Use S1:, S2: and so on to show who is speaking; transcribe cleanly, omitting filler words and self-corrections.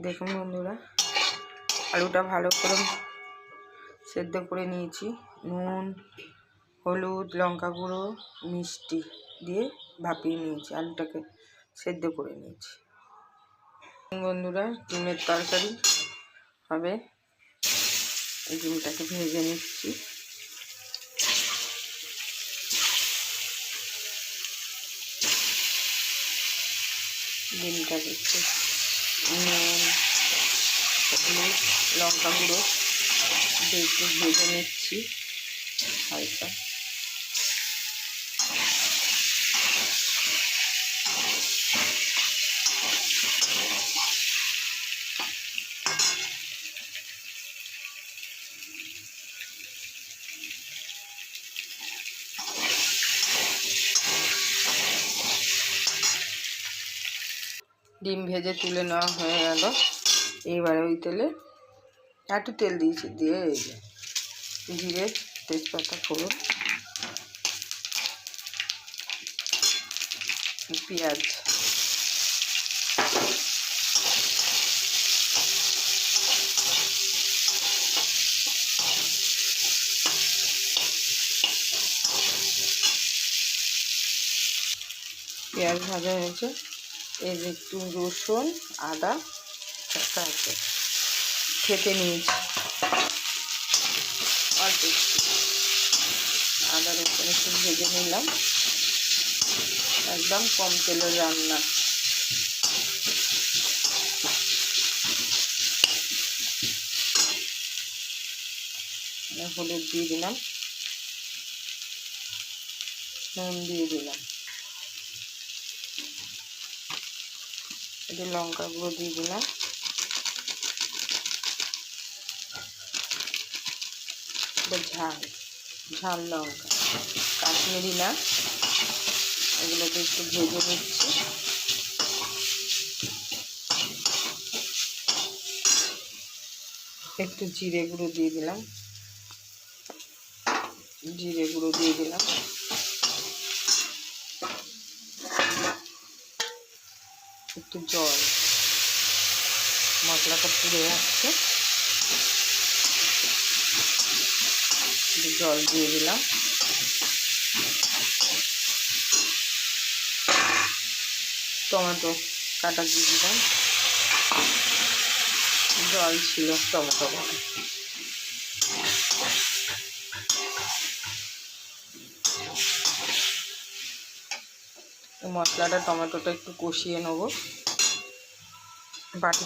S1: দেখুন বন্ধুরা, আলুটা ভালো করে সেদ্ধ করে নিয়েছি। নুন, হলুদ, লঙ্কা গুঁড়ো, মিষ্টি দিয়ে ভাপিয়ে নিয়েছি। আলুটাকে সেদ্ধ করে নিয়েছি। বন্ধুরা, ডিমের তরকারি হবে। ডিমটাকে ভেজে নিচ্ছি। ডিমটাকে একটু নুন, হলুদ, লঙ্কা গুঁড়ো দিয়ে একটু ভেজে নিচ্ছি হালকা। ডিম ভেজে তুলে নেওয়া হয়ে গেল। এইবারে ওই তেলে একটু তেল দিয়েছি, দিয়ে এই যে জিরে, তেজপাতা, ফোড়ন, পেঁয়াজ, পেঁয়াজ ভাজা হয়েছে। এই যে একটু রসুন, আদা কাটা আছে, খেতে নিয়েছি অল্প একটু আদা রসুন একটু ভেজে নিলাম। একদম কম তেলের রান্না। হলুদ দিয়ে দিলাম, নুন দিয়ে দিলাম, একটু লঙ্কা গুঁড়ো দিয়ে দিলাম, ঝাল ঝাল লঙ্কা, কাশ্মীরি না, এগুলোকে একটু ভেজে নিচ্ছি। একটু জিরে গুঁড়ো দিয়ে দিলাম, একটু জল, মশলাটা পুড়ে যাচ্ছে, একটু জল দিয়ে দিলাম। টমেটো কাটা দিয়ে দিলাম, জল ছিল টমেটো কাটা। মশলাটা টমেটোটা একটু কষিয়ে নেবো। বাটি